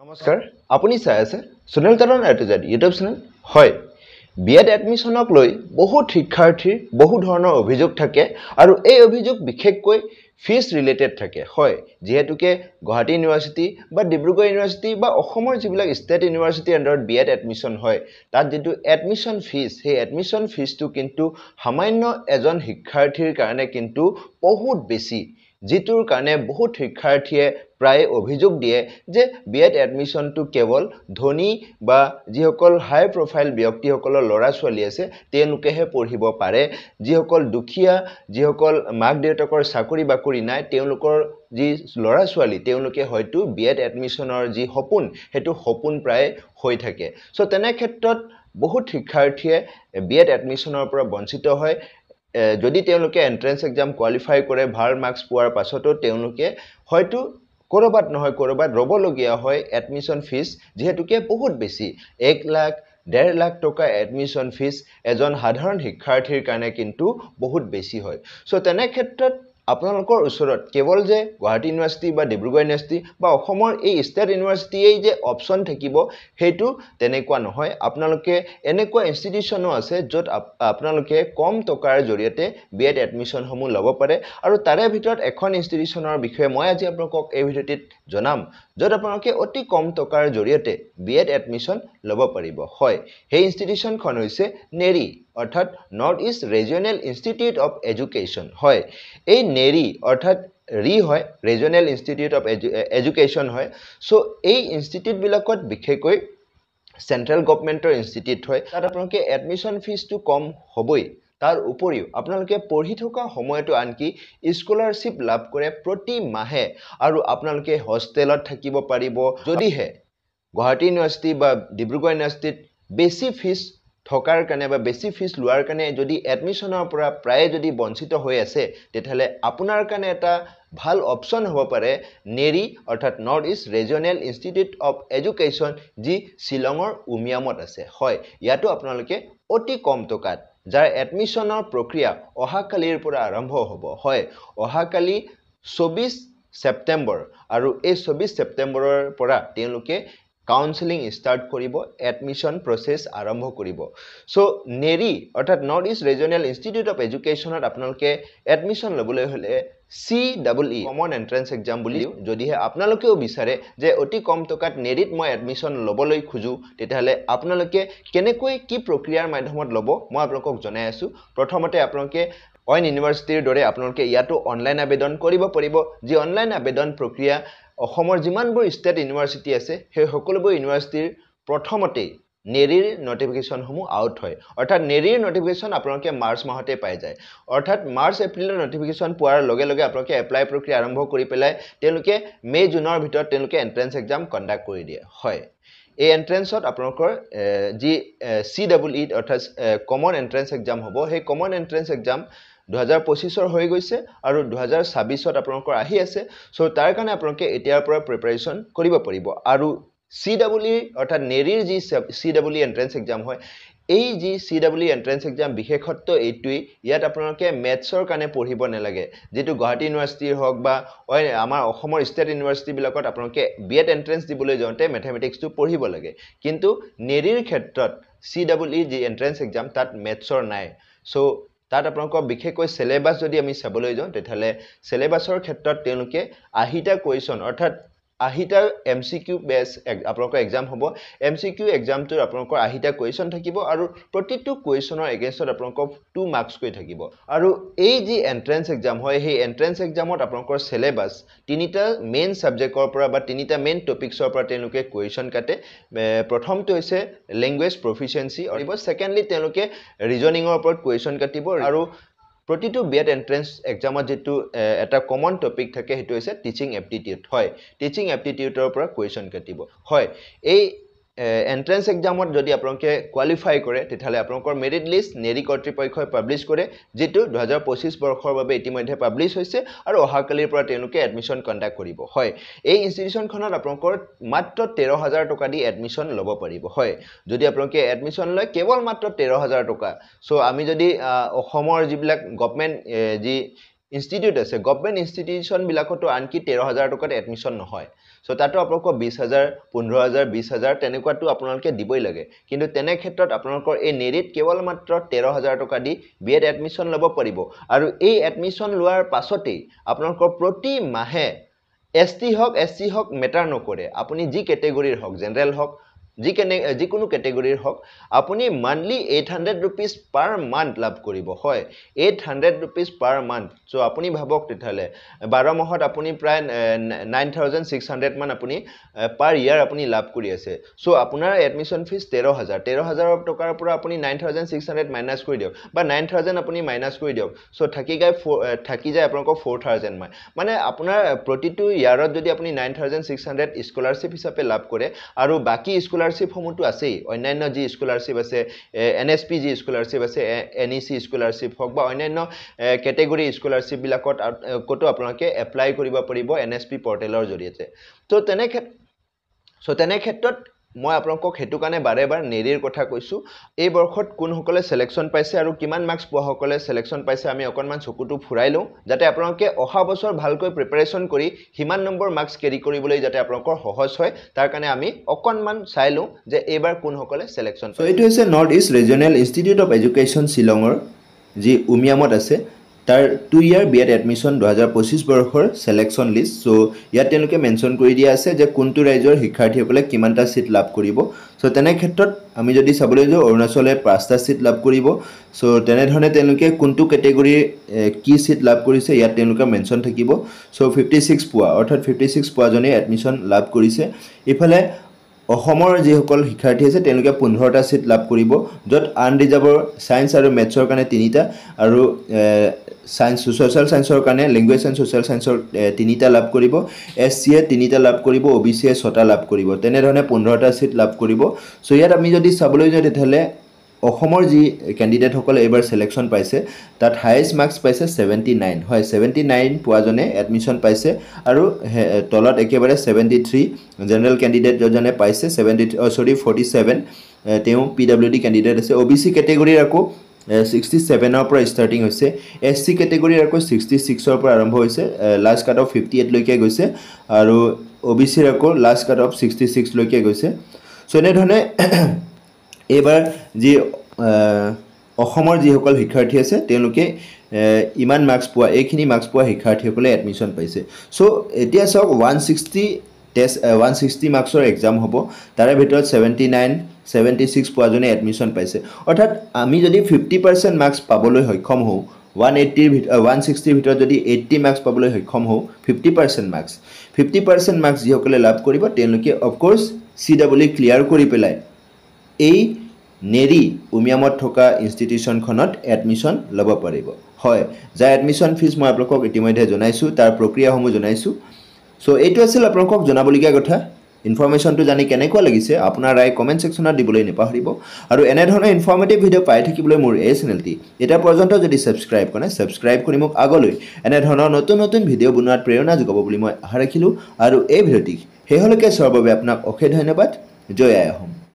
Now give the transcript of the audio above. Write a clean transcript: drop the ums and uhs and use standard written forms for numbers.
নমস্কাৰ আপুনি চাই আছে সুনীল তৰণ এটুজাড ইউটিউব চেনেল হয় বিএড এডমিশনক লৈ বহুত শিক্ষাৰ্থীৰ বহু ধৰণৰ অভিযোগ থাকে আৰু এই অভিযোগ বিশেষকৈ ফিজ ৰিলেটেড থাকে হয় যেহেতুকে গুৱাহাটী ইউনিভাৰ্সিটি বা ডিব্ৰুগড় ইউনিভাৰ্সিটি বা অসমৰ যিবিলাক ষ্টেট ইউনিভাৰ্সিটি আন্ডাৰত বিএড এডমিশন হয় তাত যেটো এডমিশন ফিজ সেই এডমিশন ফিজটো কিন্তু সামান্য এজন শিক্ষাৰ্থীৰ কাৰণে কিন্তু বহুত বেছি जितुर कारणे बहुत शिक्षार्थीये प्राय अभियोग दिए जे बीएड एडमिशन तो केवल धनी बा जिहकल हाई प्रोफाइल व्यक्तिসকলৰ লৰা ছোৱালী আছে তেওঁলোকেহে পঢ়িব পাৰে जिहकल দুখিয়া जिहकल মাক দেউতাকৰ চাকৰি বাকৰি নাই তেওঁলোকৰ যি লৰা ছোৱালী তেওঁলোকে হয়তো বিএড এডমিশনৰ যি সপোন হেতু সপোন প্ৰায় হৈ থাকে সো তেনে ক্ষেত্ৰত বহুত শিক্ষাৰ্থীয়ে বিএড এডমিশনৰ পৰা বঞ্চিত হয় যদি তেওঁলোকে এন্ট্ৰেন্স এক্সাম কোৱালিফাই কৰে ভাল মাৰ্কস পোৱাৰ পাছতো তেওঁলোকে হয়তো কৰবাত নহয় কৰবাত ৰবলগীয়া হয় এডমিশন ফিজ যেহেতুকে বহুত বেছি 1 লাখ 1.5 লাখ টকা এডমিশন ফিজ এজন সাধাৰণ শিক্ষাৰ্থীৰ কাৰণে কিন্তু বহুত বেছি হয় সো তেনে ক্ষেত্ৰত আপোনালোকৰ ওচৰত কেৱল যে গুৱাহাটী ইউনিভাৰ্সিটি বা ডিব্ৰুগড় ইউনিভাৰ্সিটি বা অসমৰ এই ষ্টেট ইউনিভাৰ্সিটি এই যে অপচন থাকিব হেতু তেনেকুৱা নহয় আপোনালোকে এনেকুৱা ইনষ্টিটিউচনো আছে যত আপোনালোকে কম টকাৰ জৰিয়তে বিএড এডমিশন সমূহ লব পাৰে আৰু তাৰে ভিতৰত এখন ইনষ্টিটিউচনৰ বিষয়ে মই আজি আপোনালোকক এই ভিডিঅ'টিত জনাম যত আপোনালোকে অতি কম টকাৰ জৰিয়তে বিএড এডমিশন লব পাৰিব হয় সেই ইনষ্টিটিউচনখন হৈছে নেৰি অৰ্থাৎ north east regional institute of education হয় এই নেৰি অৰ্থাৎ ৰি হয় ৰিজিয়নেল ইনষ্টিটিউট অফ এডুকেশ্যন হয় সো এই ইনষ্টিটিউট বিলাকত বিশেষকৈ সেন্ট্ৰেল গভৰ্নমেন্টৰ ইনষ্টিটিউট হয় তাত আপোনালোকে এডমিশন ফিজটো কম হবই তাৰ উপৰিও আপোনালোকে পঢ়ি থকা সময়টো আনকি স্কলাৰশিপ লাভ কৰে প্ৰতি মাহে আৰু আপোনালোকে হোষ্টেলত থাকিব পাৰিব যদিহে গুৱাহাটী ইউনিভাৰ্সিটি বা ডিব্ৰুগড় ইউনিভাৰ্সিটিত বেছি ফিজ থকাৰ কাৰণে বা বেছি ফিজ লোৱাৰ কাৰণে যদি এডমিশনৰ পৰা প্ৰায় যদি বঞ্চিত হৈ আছে তেতিয়ালে আপোনাৰ কাৰণে এটা ভাল অপচন হ'ব পাৰে নেৰি অৰ্থাৎ north east regional institute of education যি শিলঙৰ উমিয়ামত আছে হয় ইয়াতো আপোনালোকে অতি কম টকাত যাৰ এডমিশনৰ প্ৰক্ৰিয়া অহাকালিৰ পৰা আৰম্ভ হ'ব হয় অহাকালি 24 সেপ্টেম্বৰ আৰু এই 24 সেপ্টেম্বৰৰ পৰা তেওঁলোকে কাউন্সেলিং স্টাर्ट করিব এডমিশন প্রসেস আরম্ভ করিব সো নেরি অর্থাৎ north east regional institute of এডুকেশনত আপোনালোকে এডমিশন লবলৈ হলে CEE কমন এন্ট্রেন্স এক্সাম বুলি যদিহে আপোনালোকেও বিচাৰে যে অতি কম টকাত নেৰিত মই এডমিশন লবলৈ খুজু তেতিয়ালে আপোনালোকে কেনেকৈ কি প্ৰক্ৰিয়াৰ মাধ্যমত লব মই আপোনালোকক জনাই আছো প্ৰথমতে আপোনালোকে অইন ইউনিভাৰ্সিটিৰ দৰে আপোনালোকে ইয়াতো অনলাইন আবেদন কৰিব পাৰিব যি অনলাইন আবেদন প্ৰক্ৰিয়া অসমৰ যিমানবোৰ ষ্টেট ইউনিভাৰ্সিটি আছে সেই সকলোবোৰ ইউনিভাৰ্সিটিৰ প্ৰথমতে নেৰিৰ নোটিফিকেশন সমূহ আউট হয় অৰ্থাৎ নেৰিৰ নোটিফিকেশন আপোনালোকে মাৰ্চ মাহতে পাই যায় অৰ্থাৎ মাৰ্চ এপ্ৰিলৰ নোটিফিকেশন পোৱাৰ লগে লগে আপোনালোকে এপ্লাই প্ৰক্ৰিয়া আৰম্ভ কৰি পেলাই তেওঁলোকে মে জুনৰ ভিতৰত তেওঁলোকে এন্ট্ৰেন্স এক্সাম কণ্ডাক্ট কৰি দিয়ে হয় এই এন্ট্ৰেন্সত আপোনালোকৰ যি CEE অৰ্থাৎ কমন এন্ট্ৰেন্স এক্সাম হ'ব সেই কমন এন্ট্ৰেন্স এক্সাম 2025 হৈ গৈছে আৰু 2026ত আপোনালোকৰ আহি আছে সো তাৰ কাৰণে আপোনালোকে এতিয়াৰ পৰা প্ৰিপাৰেচন কৰিব পাৰিব আৰু CEE অৰ্থাৎ নেৰিৰ যি CEE এন্ট্ৰেন্স এক্সাম হয় এই যি CEE এন্ট্ৰেন্স এক্সাম বিশেষত্ব এইটোই ইয়াত আপোনালোকে মেথছৰ কাৰণে পঢ়িব নালাগে যেটো গুৱাহাটী ইউনিভাৰ্সিটিৰ হওক বা আমাৰ অসমৰ ষ্টেট ইউনিভাৰ্সিটি বিলাকত আপোনালোকে বিএড এন্ট্ৰেন্স দিবলৈ যাওঁতে ম্যাথমেটিক্সটো পঢ়িব লাগে কিন্তু নেৰিৰ ক্ষেত্ৰত CEE যি এন্ট্ৰেন্স এক্সাম তাত মেথছৰ নাই সো তাত আপোনালোকৰ বিশেষকৈ সিলেবাস যদি আমি চাবলৈ যাওঁ তেতিয়ালে সিলেবাসৰ ক্ষেত্ৰত তেওঁলোকে আহিটা কোৱেশ্চন অৰ্থাৎ আহিটা MCQ বেস আপোনালোকৰ এক্সাম হ'ব MCQ এক্সামটো আপোনালোকৰ আহিটা কোৱেশ্চন থাকিব আৰু প্ৰতিটো কোৱেশ্চনৰ এগেইনষ্টত আপোনালোকৰ 2 মাৰ্কস কৈ থাকিব আৰু এই যি এন্ট্ৰেন্স এক্সাম হয় সেই এন্ট্ৰেন্স এক্সামত আপোনালোকৰ সিলেবাস তিনিটা মেইন সাবজেক্টৰ পৰা বা তিনিটা মেইন টপিকছৰ পৰা তেওঁলোকে কোৱেশ্চন কাটে প্ৰথমটো হৈছে ল্যাঙ্গুৱেজ প্ৰফিচিয়েন্সি আৰু সেকেন্ডলি তেওঁলোকে ৰিজনিংৰ ওপৰত কোৱেশ্চন কাটিব আৰু প্ৰতিটো বিএড এন্ট্ৰেন্স এক্সামত যেটো এটা কমন টপিক থাকে হেতু হৈছে টিচিং এপ্টিটিউড হয় টিচিং এপ্টিটিউডৰ পৰা কোৱেশ্চন কাটিব হয় এই এন্ট্ৰেন্স এক্সামত যদি আপোনালোকে কোৱালিফাই কৰে তেতিয়ালে আপোনালোকৰ মেৰিট লিষ্ট নেৰি কৰ্তৃপক্ষই পাবলিশ কৰে যেটো 2025 বৰ্ষৰ বাবে ইতিমধ্যে পাবলিশ হৈছে আৰু অহাকালিৰ পৰা তেওঁলোকে এডমিশন কণ্ডাক্ট কৰিব হয় এই ইনষ্টিটিউচনখনত আপোনালোকৰ মাত্ৰ 13000 টকা দি এডমিশন লব পাৰিব হয় যদি আপোনালোকে এডমিশন লয় কেৱল মাত্ৰ 13000 টকা সো আমি যদি অসমৰ যিবিলাক গভৰ্নমেন্ট যি ইনষ্টিটিউট আছে গভৰ্নমেন্ট ইনষ্টিটিউচন বিলাকতো আনকি 13000 টকাত এডমিশন নহয় সো তাতো আপোনালোকক 20000 15000 20000 তেনেকুৱাটো আপোনালোকে দিবই লাগে কিন্তু তেনে ক্ষেত্ৰত আপোনালোকৰ এই নেৰিত কেৱল মাত্ৰ 13000 টকা দি বিএড এডমিশন ল'ব পাৰিব আৰু এই এডমিশন লোৱাৰ পাছতেই আপোনালোকৰ প্ৰতি মাহে ST হক SC হক মেটাৰ নকৰে আপুনি যি ক্যাটেগৰীৰ হক জেনাৰেল হক যিকোনো ক্যাটেগৰীৰ হক আপুনি মান্থলি 800 rupees per month লাভ কৰিব হয় 800 rupees per month সো আপুনি ভাবক তেথালে 12 মাহত আপুনি প্ৰায় 9600 মান আপুনি per year আপুনি লাভ কৰি আছে সো আপোনাৰ এডমিশন ফিস 13000 টকাৰ পৰা আপুনি 9600 মাইনাস কৰি দিয়ক বা 9000 আপুনি মাইনাস কৰি দিয়ক সো থাকি যায় আপোনালোকৰ 4000 মানে আপোনাৰ প্ৰতিটো ইয়াৰত যদি আপুনি 9600 স্কলাৰশিপ হিচাপে লাভ কৰে আৰু বাকি স্কলাৰশিপ সমূহটো আছে অন্যান্য যি স্কলাৰশিপ আছে NSP যি স্কলাৰশিপ আছে NEC স্কলাৰশিপ হক বা অন্যান্য ক্যাটেগৰী স্কলাৰশিপ বিলাকত কত আপোনালোকে এপ্লাই কৰিব পাৰিব NSP পৰ্টেলৰ জৰিয়তে তো তেনে ক্ষেত্ৰত মই আপোনালোকক হেতু কাৰণে বাৰে বাৰ নেৰিৰ কথা কৈছো এই বৰ্ষত কোন সকলে সিলেকশন পাইছে আৰু কিমান মাৰ্কস পোৱা সকলে সিলেকশন পাইছে আমি অকনমান চকুটো ফুৰাই লওঁ যাতে আপোনালোকে অহা বছৰ ভালকৈ প্ৰিপাৰেচন কৰি হিমান নম্বৰ মাৰ্কস কেৰি কৰিবলৈ যাতে আপোনালোকৰ সহজ হয় তাৰ কাৰণে আমি অকনমান চাই লওঁ যে এবাৰ কোন সকলে সিলেকশন সো এটো হৈছে north east regional institute of education শিলঙৰ যি উমিয়ামত আছে তাৰ 2 ইয়াৰ বিএড এডমিশন 2025 বৰ্ষৰ সিলেকশন লিষ্ট সো ইয়াত তেওঁলোকে মেনশন কৰি দিয়া আছে যে কোনটো ৰাজ্যৰ শিক্ষাৰ্থীসকলে কিমানটা সিট লাভ কৰিব সো তেনে ক্ষেত্ৰত আমি যদি চাবলৈ যাওঁ অৰুণাচলে 5টা সিট লাভ কৰিব সো তেনে ধৰণে তেওঁলোকে কোনটো ক্যাটেগৰী কি সিট লাভ কৰিছে ইয়াত তেওঁলোকে মেনশন থাকিব সো 56 পোৱা অৰ্থাৎ 56 পোৱা জনে এডমিশন লাভ কৰিছে ইফালে অসমৰ যি সকল শিক্ষাৰ্থী আছে তেওঁলোকে 15টা সিট লাভ কৰিব যত আনৰিজাৰ্ভৰ সায়েন্স আৰু মেথছৰ কাৰণে 3টা আৰু সায়েন্স সোশ্যাল সায়েন্সৰ কাৰণে ল্যাঙ্গুৱেজ এণ্ড সোশ্যাল সায়েন্সৰ 3টা লাভ কৰিব SC এ 3টা লাভ কৰিব OBC এ 6টা লাভ কৰিব তেনে ধৰণে 15টা সিট লাভ কৰিব সো ইয়াত আমি যদি চাবলৈ যাওঁ তেতিয়ালে অসমৰ যি ক্যান্ডিডেট সকলে এবাৰ সিলেকশন পাইছে তাত হাইয়েস্ট মাৰ্কস পাইছে 79 হয় 79 পোৱা জনে এডমিশন পাইছে আৰু তলত একেবাৰে 73 জেনাৰেল ক্যান্ডিডেট জনে পাইছে 47 তেওঁ PWD ক্যান্ডিডেট আছে OBC ক্যাটেগৰীৰ আকৌ 67 ৰ পৰা ষ্টাৰ্টিং হৈছে SC ক্যাটেগৰীৰ আকৌ 66 ৰ পৰা আৰম্ভ হৈছে লাষ্ট কাট অফ 58 লৈকে গৈছে আৰু OBC ৰ আকৌ লাষ্ট কাট অফ 66 লৈকে গৈছে সো এনে ধৰণে এবাৰ যি অসমৰ যি সকল শিক্ষাৰ্থী আছে তেওঁলোকে ইমান মাৰ্কস পোৱা এইখিনি মাৰ্কস পোৱা শিক্ষাৰ্থীসকলে এডমিশন পাইছে সো এতিয়া সক 160 মাৰ্কসৰ এক্সাম হ'ব তাৰে ভিতৰত 76 পোৱা জনে এডমিশন পাইছে অৰ্থাৎ আমি যদি 50% মাৰ্কস পাবলৈ সক্ষম হওঁ 160 ভিতৰত যদি 80 মাৰ্কস পাবলৈ সক্ষম হওঁ 50% মাৰ্কস যি সকলে লাভ কৰিব তেওঁলোকে অফ কোৰ্স CW ক্লিয়াৰ কৰি পেলাই এই নেৰি উমিয়ামত থকা ইনষ্টিটিউচনখনত এডমিশন ল'ব পাৰিব হয় যা এডমিশন ফিস মই আপোনালোকক ইতিমধ্যে জনাইছো তাৰ প্ৰক্ৰিয়াসমূহ জনাইছো সো এইটো আছিল আপোনালোকক জনাবলগীয়া কথা ইনফৰমেশনটো জানি কেনেকুৱা লাগিছে আপোনাৰ ৰায় কমেন্ট সেকশনত দিবলৈ নেপাহৰিব আৰু এনে ধৰণৰ ইনফৰমেটিভ ভিডিও পাই থাকিবলৈ মোৰ এই চেনেলটি এটা পৰ্যন্ত যদি সাবস্ক্ৰাইব কৰে সাবস্ক্ৰাইব কৰি মোক আগলৈ এনে ধৰণৰ নতুন ভিডিও বনোৱাত প্ৰেৰণা যোগাব বুলি মই আশা ৰাখিলো আৰু এই ভিডিওটি হেহলৈকে চোৱাৰ বাবে আপোনাক অশেষ ধন্যবাদ জয় আই অসম।